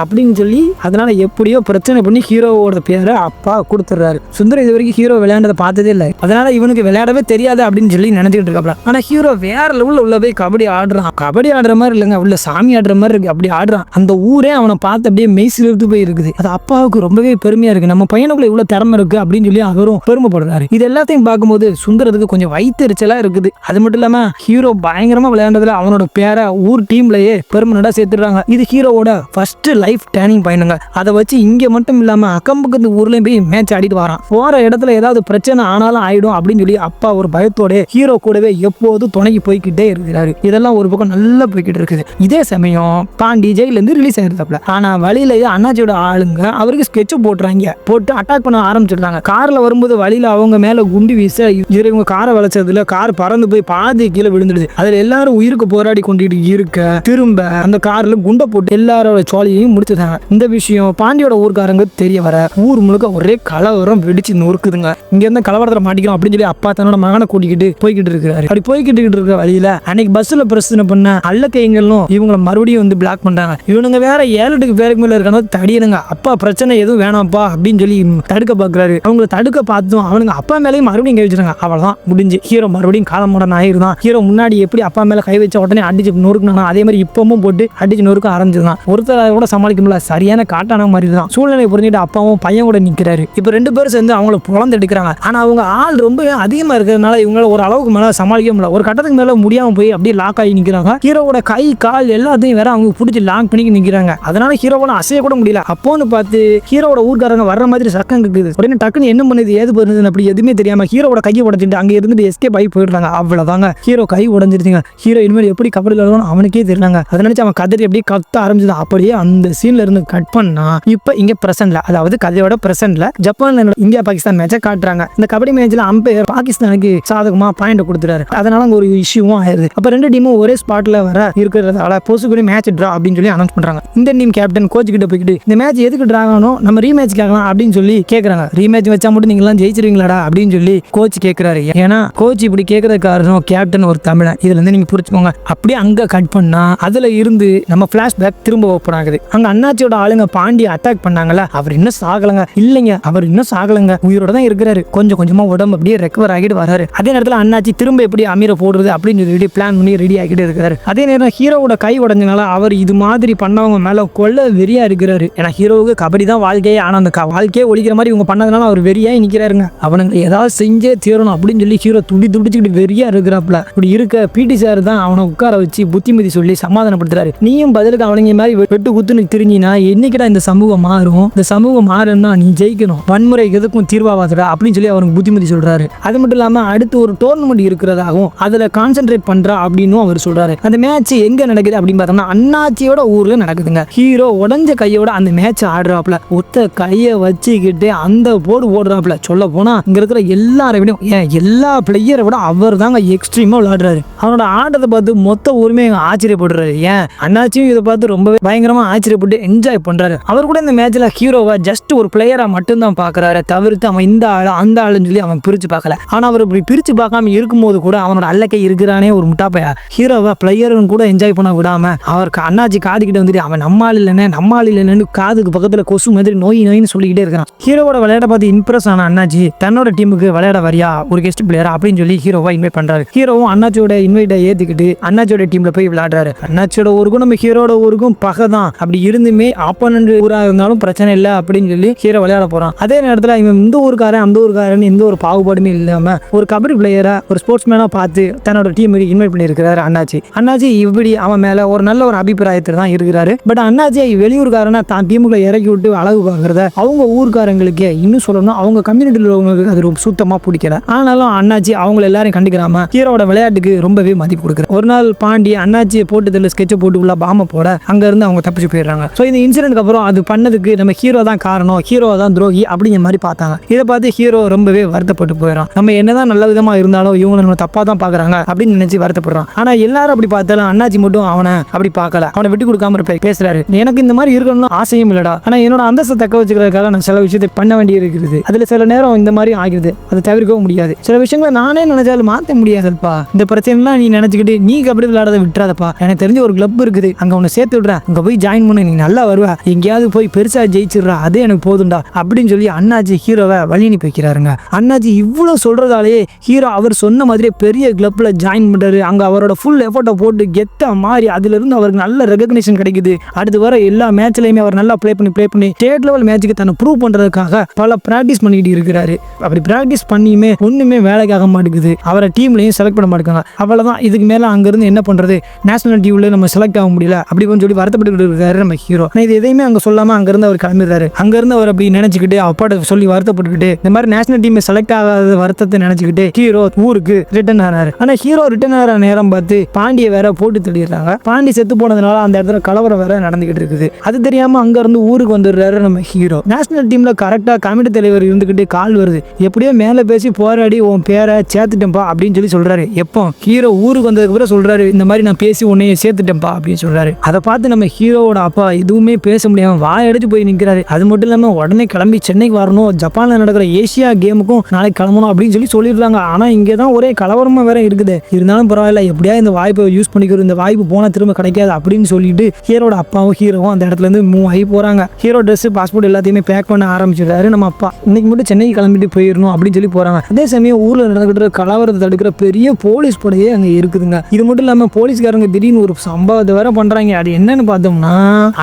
A: அப்படின்னு சொல்லி அதனால எப்படியோ பிரச்சனை பண்ணி ஹீரோவோட பேரை அப்பா கொடுத்துறாரு. சுந்தரம் இது வரைக்கும் ஹீரோ விளையாண்டதை பார்த்ததே இல்லை. அதனால இவனுக்கு விளையாடவே தெரியாது அப்படின்னு சொல்லி நினைச்சிட்டு இருக்காப்ல. ஆனா ஹீரோ வேற லெவல்ல உள்ள போய் கபடி ஆடுறான். கபடி ஆடுற மாதிரி இல்லைங்க, உள்ள சாமி ஆடுற மாதிரி இருக்கு. அப்படி ஆடுறான். அந்த ஊரே அவனை பார்த்து அப்படியே மெய்சில் எடுத்து போய் இருக்குது. அது அப்பாவுக்கு ரொம்பவே பெருமையா இருக்கு. நம்ம பையனுக்குள்ள இவ்வளவு திறமை இருக்கு அப்படின்னு சொல்லி அவரும் பெருமைப்படுறாரு. இது எல்லாத்தையும் பார்க்கும்போது சுந்தரத்துக்கு கொஞ்சம் வயிற்றுச்சலா இருக்குது. அது மட்டும் இல்லாம ஹீரோ பயங்கரமா விளையாண்டதுல அவனோட பேரை ஊர் டீம்லயே பெருமனடா சேர்த்துடுறாங்க. இது ஹீரோவோட ஃபர்ஸ்ட் லைஃப் டேர்னிங் பாயிண்ட்ங்க. அதை வச்சு இங்க மட்டும் இல்லாம அக்கம் பக்கத்து ஊர்லயும் போய் மேட்ச் ஆடிட்டு வரான். போற இடத்துல ஏதாவது பிரச்சனை ஆனாலும் ஆயிடும் அப்படின்னு சொல்லி அப்பா ஒரு பயத்தோட ஹீரோ கூடவே எப்போதும் துணைக்கு போய்கிட்டே இருக்கிறாரு. இதெல்லாம் ஒரு பக்கம் நல்லா போய்கிட்டு இருக்குது. இதே சமயம் பாண்டி ஜெயில இருந்து ரிலீஸ் ஆயிருந்தாப்ல. ஆனா வழியிலேயே அண்ணாச்சியோட ஆளுங்க அவருக்கு ஸ்கெட்ச் போட்டுறாங்க. போட்டு அட்டாக் பண்ண ஆரம்பிச்சிடுறாங்க. கார்ல வரும்போது வழியில அவங்க மேல குண்டு வீச இவங்க காரை வளைச்சதுல கார் பறந்து போய் பாதி கீழே விழுந்துடுது. அதுல எல்லாரும் உயிருக்கு போராடி கொண்டுட்டு இருக்க திரும்ப அந்த கார்ல குண்டை போட்டு எல்லாரோட சோழியையும் முடிச்சுட்டாங்க. இந்த விஷயம் பாண்டியோட ஊர்க்காரங்க தெரிய வர ஊர் முழுக்க ஒரே கலவரம் வெடிச்சு நொறுக்குதுங்க. இங்க இருந்து கலவரத்துல மாட்டிக்கிறோம் அப்படின்னு சொல்லி அப்பா தன்னோட மகனை கூட்டிக்கிட்டு போய்கிட்டு இருக்காரு. அப்படி போய்கிட்டு இருக்க வழியில அன்னைக்கு பஸ்ல பிரச்சனை பண்ண அல்லக்கைங்களும் இவங்களை மறுபடியும் வந்து பிளாக் பண்றாங்க. இவனுங்க வேற 7 பேருக்கு மேல இருக்கானோ தடியனுங்க. அப்பா பிரச்சனை எதுவும் வேணாம்ப்பா அப்படின்னு சொல்லி தடுக்க பாக்குறாரு. அவங்களை தடுக்க பார்த்தும் அவனுங்க அப்பா மேலேயும் மறுபடியும் கை வச்சிருக்காங்க. அவ்வளவுதான் முடிஞ்சு. ஹீரோ மறுபடியும் காலமுடன் ஆயிருந்தான். ஹீரோ முன்னாடி எப்படி அப்பா மேல கை வச்ச உடனே அடிச்சு நொறுக்குனா அதே மாதிரி இப்பவும் போட்டு அடிச்சு நொறுக்க ஆரம்பிச்சுதான். ஒருத்தர் கூட சமாளிக்க முடியல. சரியான காட்டான மாதிரி தான். சூழ்நிலை புரிஞ்சுட்டு அப்பாவும் பையன் கூட நிக்கிறாரு. இப்ப 2 பேரும் சேர்ந்து அவங்கள புலந்து எடுக்கிறாங்க. ஆனா அவங்க ஆள் ரொம்ப அதிகமா இருக்கிறதுனால இவங்க ஒரு அளவுக்கு மேல சமாளிக்க முடியல. ஒரு கட்டத்துக்கு மேல முடியாம போய் அப்படியே லாக் ஆகி நிக்கிறாங்க. ஹீரோவோட கை கால் எல்லாத்தையும் வேற அவங்க பிடிச்சி லாக் பண்ணி நிக்கிறாங்க. அதனால ஹீரோவோட அசைய கூட முடியல. அப்போன்னு பார்த்து ஹீரோவோட ஊர்க்காரங்க வர்ற மாதிரி சக்கம் இருக்குது. உடனே டக்குன்னு என்ன பண்ணுது ஏது பண்ணுது அப்படி எதுவுமே தெரியாம ஹீரோவோட கையை உடஞ்சிட்டு அங்கே இருந்துட்டு எஸ்கேப் ஆகி போயிடுறாங்க. அவ்வளோதாங்க, ஹீரோ கை உடஞ்சிருச்சுங்க. ஹீரோ இனிமேல் எப்படி கபடி விளையாடணும் அவனுக்கே தெரியலாங்க. அதை நினைச்சு அவன் கதறி அப்படியே கத்த ஆரம்பிச்சது. அப்படியே அந்த சீன்ல இருந்து கட் பண்ணா இப்போ இங்க பிரசன்ட்ல, அதாவது கதையோட பிரசன்ட்ல ஜப்பான்ல இந்தியா பாகிஸ்தான் மேட்சை காட்டுறாங்க. இந்த கபடி மேட்ச்ல அம்பையர் பாகிஸ்தானுக்கு சாதகமா பாயிண்ட் கொடுத்துறாரு. அதனால அங்க ஒரு இஷ்யூவும் ஆயிருது. அப்ப ரெண்டு டீமும் ஒரே ஸ்பாட்ல வர இருக்கிறதால பொசுக்குடி மேட்ச் டிரா அப்படின்னு சொல்லி அனௌன்ஸ் பண்றாங்க. இந்த டீம் கேப்டன் கோச் கிட்ட போய்கிட்டு இந்த மேட்ச் எதுக்கு டிரா ஆகணும், நம்ம ரீமேட்ச் கேட்கலாம் அப்படின்னு சொல்லி கேட்கறாங்க. ரீமேட்ச் வச்சா மட்டும் நீங்க எல்லாம் ஜெயிச்சிருவீங்களாடா அப்படின்னு சொல்லி கோச் கேட்கிறாரு. ஏன்னா கோச் இப்படி கேட்கறது காரணம் கேப்டன் ஒரு தமிழன். இதுல இருந்து நீங்க புரிச்சுக்கோங்க. அப்படியே அங்க கட் பண்ணா அதுல இருந்து நம்ம பிளாஷ்பேக் திரும்ப ஓப்பன் ஆகுது. அங்க அண்ணாச்சியோட ஆளுங்க பாண்டிய அட்டாக் பண்ணாங்கல்ல, அவர் இன்னும் சாகலங்க. இல்லைங்க, அவர் இன்னும் சாகலங்க, உயிரோட தான் இருக்கிறாரு. கொஞ்சம் கொஞ்சமா உடம்பு அப்படியே ரெக்கவர் ஆகிட்டு வராரு. அதே நேரத்தில் அண்ணாச்சி திரும்ப எப்படி அமீரை போடுறது அப்படின்னு சொல்லி பிளான் பண்ணி ரெடி ஆகிட்டு இருக்காரு. அதே நேரம் ஹீரோவோட கை உடஞ்சனால அவர் இது மாதிரி பண்ணவங்க மேல கொல்ல வெறியா இருக்கிறாரு. ஏன்னா ஹீரோவுக்கு கபடி தான் வாழ்க்கையே. ஆனா அந்த வாழ்க்கையே ஒழிக்கிற மாதிரி இவங்க பண்ணதுனால அவர் வெறியா நிக்கிறாருங்க. அவனுங்க ஏதாவது செஞ்சே தீரணும் அப்படின்னு சொல்லி ஹீரோ துடிச்சுக்கிட்டு வெறியா இருக்கிறாப்ல. இப்படி இருக்க பிடி சார் தான் அவனை உட்கார வச்சு புத்திமதி சொல்லி சமாதானப்படுத்துறாரு. நீயும் பதிலுக்கு அவனுங்க மாதிரி வெட்டு குத்துன்னு திரிஞ்சினா என்னைக்கிடா இந்த சமூகம் மாறும், இந்த சமூகம் மாறும்னா நீ ஜெயிக்கணும், வன்முறை எதுக்கும் தீர்வாவாதுடா அப்படின்னு சொல்லி அவருக்கு புத்திமதி சொல்றாரு. அது மட்டும் இல்லாம அடுத்து ஒரு டோர்னமெண்ட் இருக்கிறதாகவும் அதுல கான்சென்ட்ரேட் பண்றா அப்படின்னு அவர் சொல்றாரு. அந்த மேட்ச் எங்க நடக்குது அப்படின்னு பார்த்தோம்னா அண்ணாச்சியோட ஊர்ல நடக்குதுங்க. ஹீரோ உடஞ்ச கையோட அந்த மேட்ச் ஆடுறாப்ல. ஒத்த கையை வச்சுக்கிட்டு அந்த போர்டு ஓடுறாப்ல. சொல்ல போனா இங்க இருக்கிற எல்லாரை விட எல்லா பிளேயரை விட அவர் தாங்க எக்ஸ்ட்ரீமா விளையாடுறாரு. அவனோட ஆட்டத்தை பார்த்து மொத்த ஊருமே ஆச்சரியப்படுறாரு. ஏன் அண்ணாச்சியும் இதை பார்த்து ரொம்பவே பயங்கரமா ஆச்சரியப்பட்டு என்ஜாய் பண்றாரு. அவர் கூட இந்த மேட்ச்ல ஹீரோவை ஜஸ்ட் ஒரு பிளேயரா மட்டும்தான் பாக்குறாரு, தவிர்த்து அவன் இந்த ஆளு அந்த ஆளுன்னு சொல்லி அவன் பிரிச்சு பார்க்கல. ஆனா அவர் இப்படி பிரிச்சு பார்க்காம இருக்கும்போது கூட அவனோட அல்லக்கை இருக்கிறானே ஒரு முட்டாப்பையா. ஹீரோவை பிளேயர்னு கூட என்ஜாய் பண்ண விடாம அவருக்கு அண்ணாச்சி காதுகிட்ட வந்துட்டு அவன் நம்மால் இல்லைன்னு காதுக்கு பக்கத்துல கொசு மாதிரி நோயின்னு சொல்லிக்கிட்டே இருக்கிறான். ஹீரோவோட விளையாட பார்த்து இம்ப்ரெஸ் ஆன அண்ணாச்சி தன்னோட டீமுக்கு விளையாட வரியா ஒரு கெஸ்ட் பிளேயரா அப்படின்னு சொல்லி ஹீரோவை இன்வைட் பண்றாரு. ஹீரோவும் அண்ணாச்சியோட இன்வைட்டை ஏத்துக்கிட்டு அண்ணாச்சியோட டீம்ல போய் விளையாடுறாரு. அண்ணாச்சியோட ஊருக்கும் நம்ம ஹீரோட ஊருக்கும் பகை தான். அப்படி இருந்துமே ஆப்போனன்ட் ஊரா இருந்தாலும் பிரச்சனை இல்லை அப்படின்னு சொல்லி ஹீரோ விளையாட போறான். அதே நேரத்தில் இவன் இந்த ஊருக்காரன் அந்த ஊருக்காரன் எந்த ஒரு பாகுபாடுமே இல்லாம ஒரு கபடி பிளேயரா ஒரு ஸ்போர்ட்ஸ் மேனா பார்த்து தன்னோட டீமுக்கு இன்வைட் பண்ணியிருக்கிறாரு அண்ணாச்சி இப்படி அவன் மேல ஒரு நல்ல ஒரு அபிப்பிராயத்தில் தான் இருக்கிறாரு. பட் அண்ணாச்சி வெளியூர்காரனா தான் டீமுக்குள்ள இறக்கி விட்டு அழகு பார்க்கறத அவங்க ஊருக்காரங்களுக்கே இன்னும் சொல்லணும் அவங்க கம்யூனிட்டியில் உள்ளவங்களுக்கு அது ரொம்ப சுத்தமா பிடிக்கல. ஆனாலும் அண்ணாச்சி அவங்களை எல்லாரும் கண்டுக்கிறாம ஹீரோட விளையாட்டுக்கு ரொம்பவே மதிப்பு கொடுக்குறாரு. ஒரு நாள் பாண்டி அண்ணாச்சியை போட்டு ஸ்கெட்சை போட்டு உள்ள பாம போட அங்க இருந்து அவங்க தப்பிச்சு போயிடுறாங்க. ஸோ இந்த இன்சிடென்ட்க்கு அப்புறம் அது பண்ணதுக்கு நம்ம ஹீரோ தான் காரணம், ஹீரோ தான் துரோகி அப்படிங்கிற மாதிரி பார்த்தாங்க. இதை பார்த்து ஹீரோ ரொம்பவே வருத்தப்பட்டு போயிடும். நம்ம என்னதான் நல்ல விதமா இருந்தாலும் இவங்க நம்ம தப்பா தான் பாக்குறாங்க அப்படின்னு நினைச்சு வருத்தப்படுறான். ஆனா எல்லாரும் அப்படி பார்த்தாலும் அண்ணாச்சி மட்டும் அவனை அப்படி பார்க்கல. அவனை விட்டு கொடுக்காம பேசுறாரு. எனக்கு இந்த மாதிரி இருக்கணும்னு ஆசையும் இல்லடா, ஆனா என்னோட அந்தஸ்தை தக்க வச்சுக்கிறதுக்காக நான் சில விஷயத்தை பண்ண வேண்டி இருக்குது. அதுல சில நேரம் இந்த மாதிரி ஆகிடுது, அதை தவிர்க்கவும் முடியாது. சில விஷயங்களை நானே நினைச்சாலும் மாற்ற முடியாதுப்பா. இந்த பிரச்சனைலாம் நீ நினைச்சுக்கிட்டு நீ கபடி விளையாடதை விட்டுறாதப்பா. எனக்கு தெரிஞ்ச ஒரு கிளப் இருக்குது, அங்க உன்னை சேர்த்து விடுறேன், அங்க போய் ஜாயின் பண்ணு, நீ நல்லா வருவ, எங்கேயாவது போய் பெருசா ஜெயிச்சிடுறா, அதே எனக்கு போதும்டா அப்படின்னு சொல்லி அண்ணாச்சி ஹீரோவை வழி அனுப்பி வைக்கிறாருங்க. அண்ணாச்சி இவ்வளவு சொல்றதாலேயே ஹீரோ அவர் சொன்ன மாதிரியே பெரிய கிளப்ல ஜாயின் பண்றாரு. அங்க அவரோட ஃபுல் எஃபர்ட்டை போட்டு கெத்த மாதிரி அதுல இருந்து அவருக்கு நல்ல ரெகக்னிஷன் கிடைக்குது. அடுத்து வர எல்லா மேட்ச்லயுமே அவர் நல்லா ப்ளே பண்ணி ஸ்டேட் லெவல் மேட்சுக்கு தன்னை ப்ரூவ் பண்றதுக்காக பல பிராக்டிஸ் பண்ணிட்டு இருக்கிறாரு. அப்படி பிராக்டிஸ் பண்ணியுமே ஒண்ணுமே வேலைக்காக மாட்டேங்குது. அவரை டீம்லயும் செலக்ட் பண்ண மாட்டேங்காங்க. அவ்வளவுதான், இதுக்கு மேல அங்க இருந்து என்ன பண்றது, நேஷனல் டீம்ல நம்ம செலக்ட் ஆக முடியல அப்படின்னு சொல்லி வருத்தப்பட்டு இருக்காரு நம்ம ஹீரோ. இது எதையுமே அங்க சொல்லாம அங்க இருந்து அவர் கிளம்பிடுறாரு. அங்க இருந்து அவர் அப்படி நினைச்சுக்கிட்டு அப்பாட்ட சொல்லி வருத்தப்பட்டுக்கிட்டு இந்த மாதிரி நேஷனல் டீம் செலக்ட் ஆகாத வருத்தத்தை நினைச்சுக்கிட்டு ஹீரோ ஊருக்கு ரிட்டர்ன் ஆனாரு. ஆனா ஹீரோ ரிட்டர்ன் ஆகிற நேரம் பார்த்து பாண்டியை வேற போட்டு தள்ளிடுறாங்க. பாண்டி செத்து போனதுனால அந்த இடத்துல கலவரம் வேற நடந்துகிட்டு இருக்குது. அது தெரியாம அங்க இருந்து ஊருக்கு வந்துடுறாரு நம்ம ஹீரோ. நேஷனல் டீம்ல கரெக்டா கமிட்டி தலைவர் இருந்துகிட்டு கால் வருது, எப்படியோ மேல பேசி போராடி உன் பேரை சேர்த்துட்டேன்பா அப்படின்னு சொல்லி சொல்றாரு. எப்போ ஹீரோ ஊருக்கு வந்ததுக்கு அப்புறம் சொல்றாரு, இந்த மாதிரி நான் பேசி உன்னைய சேர்த்துட்டேன்பா அப்படின்னு சொல்றாரு. அதை பார்த்து நம்ம ஹீரோவோட அப்பா எதுவுமே பேச முடியாம வாயடிச்சு போய் நிற்கிறாரு. அது மட்டும் இல்லாம உடனே கிளம்பி சென்னைக்கு வரணும், ஜப்பான்ல நடக்கிற ஏசியா கேமுக்கும் நாளைக்கு கிளம்பணும் அப்படின்னு சொல்லி சொல்லிடுறாங்க. ஆனா இங்கதான் ஒரே கலவரமா வேற இருக்குது. இருந்தாலும் பரவாயில்ல, எப்படியா இந்த வாய்ப்பை யூஸ் பண்ணிக்கிறோம், இந்த வாய்ப்பு போனா திரும்ப கிடைக்காது அப்படின்னு சொல்லிட்டு ஹீரோட அப்பாவும் ஹீரோவும் அந்த இடத்துல இருந்து மூவ் ஆகி போறாங்க. ஹீரோ ட்ரெஸ் பாஸ்போர்ட் எல்லாத்தையுமே பேக் பண்ண ஆரம்பிச்சிருக்காரு நம்ம அப்பா. இன்னைக்கு மட்டும் சென்னைக்கு கிளம்பிட்டு போயிடணும் அப்படின்னு சொல்லி போறாங்க. அதே சமயம் ஊர்ல நடக்கிற கலவரத்தை தடுக்கிற பெரிய போலீஸ் படையே அங்க இருக்குதுங்க. இது மட்டும் இல்லாம போலீஸ்காரங்க திடீர்னு ஒரு சம்பவத்தை வேற பண்றாங்க. அது என்னன்னு பார்த்தோம்னா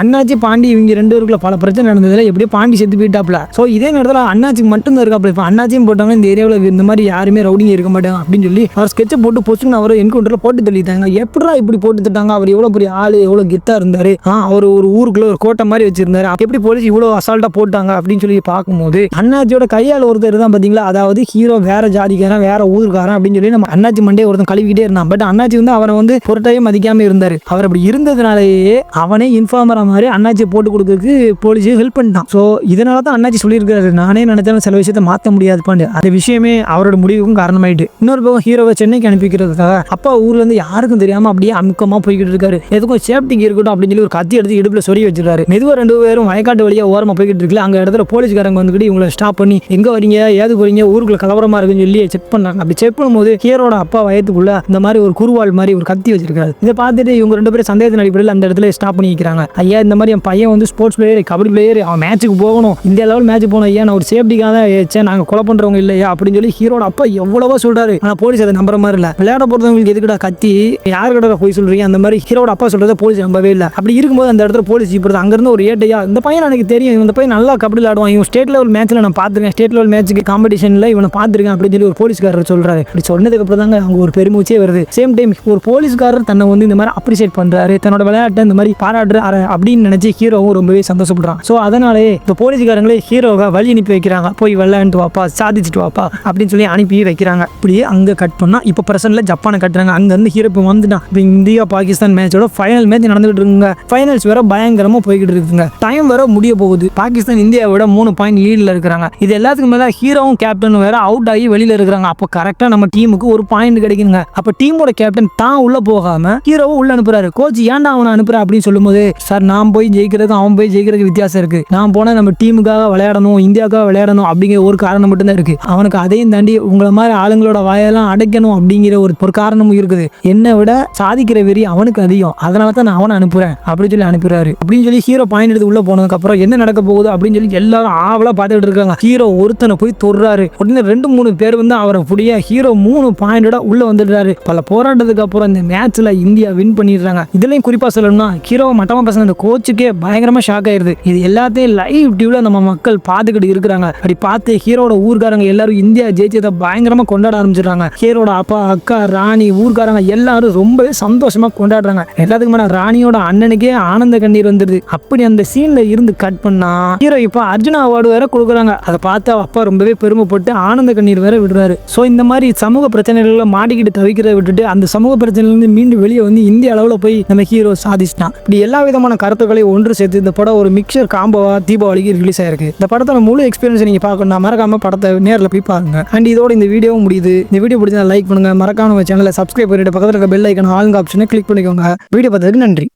A: அண்ணாச்சி பாண்டி இவங்க ரெண்டு பேருக்குள்ள பல பிரச்சனை நடந்ததுல எப்படியோ பாண்டி செத்து போயிட்டாப்ல. ஸோ இதே நேரத்தில் அண்ணாச்சிக்கு மட்டும் தான் இருக்காப்ல. இப்போ அண்ணாச்சியும் போட்டாங்க இந்த ஏரியாவில் இந்த மாதிரி யாருமே ரவுடிங்க இருக்க மாட்டாங்க அப்படின்னு சொல்லி அவர் ஸ்கெட்சை போட்டு பொசுன்னு அவர் என்கவுண்டர்ல போட்டு தள்ளிட்டாங்க. எப்படா இப்படி போட்டு தட்டாங்க, அவர் எவ்வளவு பெரிய ஆளு, எவ்வளவு கெத்தா இருந்தாரு, அவர் ஒரு ஊருக்குள்ள ஒரு கோட்டை மாதிரி வச்சிருந்தாரு, எப்படி போலீஸ் இவ்வளவு அசால்ட்டா போட்டாங்க அப்படின்னு சொல்லி பார்க்கும்போது அண்ணாச்சியோட கையால் ஒருத்தர் தான் பாத்தீங்களா, அதாவது ஹீரோ ஹீரோ வேற ஜாதிக்காரன் வேற ஊருக்காரன் அப்படின்னு சொல்லி நம்ம அண்ணாச்சி மண்டே ஒருத்தன் கழுவிக்கிட்டே இருந்தான். பட் அண்ணாச்சி வந்து அவனை வந்து பொருட்டையே மதிக்காம இருந்தாரு. அவர் அப்படி இருந்ததுனாலேயே அவனே இன்ஃபார்மரா மாதிரி அண்ணாச்சியை போட்டு கொடுக்கறதுக்கு போலீஸ் ஹெல்ப் பண்ணிட்டான். ஸோ இதனால தான் அண்ணாச்சி சொல்லியிருக்காரு, நானே நினைச்சாலும் சில விஷயத்தை மாற்ற முடியாதுப்பாண்டு. அந்த விஷயமே அவரோட முடிவுக்கும் காரணமாயிட்டு. இன்னொரு பக்கம் ஹீரோவை சென்னைக்கு அனுப்பிக்கிறதுக்காக அப்பா ஊர்ல இருந்து யாருக்கும் தெரியாம அப்படியே அமுக்கமா போய்கிட்டு இருக்காரு. எதுக்கும் சேஃப்டிக்கு இருக்கட்டும் அப்படின்னு சொல்லி ஒரு கத்தி எடுத்து இடுப்புல சொறி வச்சிருக்காரு. மெதுவா 2 பேரும் வயக்காட்டு வழியா ஓரமா போய்கிட்டு இருக்குல்ல, அங்க இடத்துல போலீஸ்காரங்க வந்துக்கிட்டு இவங்களை ஸ்டாப் பண்ணி எங்க வரீங்க ஏது போறீங்க ஊருக்குள்ள கலவரமா இருக்குன்னு சொல்லி செக் பண்ணாங்க. அப்படி செக் பண்ணும்போது ஹீரோட அப்பா வயத்துக்குள்ள இந்த மாதிரி ஒரு குருவாள் மாதிரி ஒரு கத்தி வச்சிருக்காரு. இதை பார்த்துட்டு இவங்க 2 பேரும் சந்தேகத்தின் அடிப்படையில் அந்த இடத்துல ஸ்டாப் பண்ணி வைக்கிறாங்க. ஐயா இந்த மாதிரி என் பையன் வந்து ஸ்போர்ட்ஸ் பிளேயர் கபடி பிளேயர், அவன் மேட்சுக்கு போகணும், இந்தியா லெவல் மேட்ச் போகணும் ஐயா, நான் ஒரு சேஃப்டிக்காக தான் ஏச்சேன், நாங்கள் கொலை பண்றவங்க இல்லையா அப்படின்னு சொல்லி ஹீரோட அப்பா எவ்வளவோ சொல்றாரு. ஆனா போலீஸ் அதை நம்புற மாதிரி இல்ல. விளையாட போறவங்களுக்கு எதுக்குடா கத்தி, யாருக்கிட்ட போய் சொல்றீங்க அந்த மாதிரி ஹீரோட அப்பா சொல்றதை போலீஸ் நம்பவே இல்லை. அப்படி இருக்கும்போது அந்த இடத்துல போலீஸ் இப்படி அங்கிருந்து ஒரு ஏட்டையா இந்த பையன் எனக்கு தெரியும், இந்த பையன் நல்லா கபடி விளையாடுவான், இவன் ஸ்டேட் லெவல் மேட்ச்ல நான் பார்த்துருக்கேன், ஸ்டேட் லெவல் மேட்ச்சுக்கு காம்படிஷன்ல இவனை பார்த்துருக்கேன் அப்படின்னு சொல்லி ஒரு போலீஸ்காரர் சொல்றாரு. அப்படி சொன்னதுக்கு அப்புறம் தாங்க அவங்க ஒரு பெருமூச்சே வருது. சேம் டைம் ஒரு போலீஸ்காரர் தன்னை வந்து இந்த மாதிரி அப்ரிசியேட் பண்றாரு, தன்னோட விளையாட்டை இந்த மாதிரி பாராட்டுறாரு அப்படின்னு நினைச்சு ஹீரோவும் ரொம்பவே சந்தோஷப்படுறான். ஸோ அதனாலே இப்போ போலீஸ்காரங்களே ஹீரோவை வழி அனுப்பி வைக்கிறாங்க, போய் விளையாண்டு வாப்பா சாதிச்சுட்டு வாப்பா அப்படின்னு சொல்லி அனுப்பி வைக்கிறாங்க. இப்படியே அங்கே கட் பண்ணா இப்போ பிரசன்ட்ல ஜப்பானை கட்டுறாங்க. அங்கேருந்து ஹீரோ இப்போ வந்துட்டான். இப்போ இந்தியா பாகிஸ்தான் மேட்சோட ஃபைனல் மேட்ச் நடந்துகிட்டு இருக்குங்க. ஃபைனல்ஸ் வேற பயங்கரமா போய்கிட்டு இருக்குங்க. டைம் வேற முடிய போகுது. பாகிஸ்தான் இந்தியாவோட 3 பாயிண்ட் லீட்ல இருக்கிறாங்க. இது எல்லாத்துக்கும் மேல ஹீரோவும் கேப்டனும் வேற அவுட் ஆகி வெளியில இருக்கிறாங்க. அப்போ கரெக்டா நம்ம டீமுக்கு ஒரு பாயிண்ட் கிடைக்குங்க. அப்ப டீமோட கேப்டன் தான் உள்ள போகாம ஹீரோவை உள்ள அனுப்புறாரு. கோச் ஏன்டா அவனை அனுப்புற அப்படின்னு சொல்லும்போது, சார் நான் போய் ஜெயிக்கிறதுக்கும் அவன் போய் ஜெயிக்கிறதுக்கு வித்தியாசம் இருக்கு, நான் போனா நம்ம டீமுக்காக விளையாடணும் இந்தியாவுக்காக விளையாடணும் அப்படிங்கிற ஒரு காரணம் மட்டும்தான் இருக்கு, அவனுக்கு அதையும் தாண்டி உங்களை மாதிரி ஆளுங்களோட வாயெல்லாம் அடைக்கணும் அப்படிங்கிற ஒரு காரணமும் இருக்குது, என்னை விட சாதிக்கிற வெறி அவனுக்கு அதிகம், அதனால தான் நான் அவனை அனுப்புறேன் அப்படின்னு சொல்லி அனுப்புறாரு. அப்படின்னு சொல்லி ஹீரோ பாயிண்ட் எடுத்து உள்ள போனதுக்கு அப்புறம் என்ன நடக்க போகுது அப்படின்னு சொல்லி எல்லாரும் ஆவலா பார்த்துட்டு இருக்காங்க. ஹீரோ ஒருத்தனை போய் தொடுறாரு. உடனே 2-3 பேர் வந்து அவரை புடிய ஹீரோ 3 பாயிண்டோட உள்ள வந்துடுறாரு. பல போராட்டத்துக்கு அப்புறம் இந்த மேட்ச்ல இந்தியா வின் பண்ணிடுறாங்க. இதுலயும் குறிப்பா சொல்லணும்னா ஹீரோவை மட்டமா பேசுன அந்த கோச்சுக்கே பயங்கரமா ஷாக் ஆயிருது. இது எல்லாத்தையும் லைவ் டிவில நம்ம மக்கள் பார்த்துக்கிட்டு இருக்கிறாங்க. அப்படி பார்த்து ஹீரோட ஊர்காரங்க எல்லாரும் இந்தியா ஜெயிச்சதை பயங்கரமா கொண்டாட ஆரம்பிச்சிடுறாங்க. ஹீரோட அப்பா அக்கா ராணி ஊர்காரங்க எல்லாரும் ரொம்பவே சந்தோஷமா கொண்டாடுறாங்க. எல்லாத்துக்கும் மேல ராணியோட அண்ணனுக்கே ஆனந்த கண்ணீர் வந்துருது. அப்படி அந்த சீன்ல இருந்து கட் பண்ணா ஹீரோ இப்போ அர்ஜுனா அவார்டு வேற கொடுக்குறாங்க. அதை பார்த்து அப்பா ரொம்பவே பெருமைப்பட்டு ஆனந்த கண்ணீர் வேற விடுறாரு. ஸோ இந்த மாதிரி சமூக பிரச்சனைகளை மாட்டிக்கிட்டு தவிக்கிறத விட்டுட்டு அந்த சமூக பிரச்சனையிலிருந்து மீண்டும் வெளியே வந்து இந்திய அளவில் போய் நம்ம ஹீரோ சாதிச்சிட்டான். இப்படி எல்லா விதமான கருத்துக்களை ஒன்று சேர்த்து இந்த படம் ஒரு மிக்சர் காம்போவா தீபாவளிக்கு ரிலீஸ் ஆயிருக்கு. இந்த படத்தோட முழு எக்ஸ்பீரியன்ஸ் நீங்க பார்க்கணும்னா மறக்காம படத்தை நேரில் போய் பாருங்க. அண்ட் இதோட இந்த வீடியோவும் முடியுது. இந்த வீடியோ பிடிச்சா லைக் பண்ணுங்க, மறக்காம நம்ம சேனலை சப்ஸ்கிரைப் பண்ணிட்டு பக்கத்தில் இருக்க பெல் ஐக்கான ஆளுங்க ஆப்ஷனை கிளிக் பண்ணிக்கோங்க. வீடியோ பார்த்ததுக்கு நன்றி.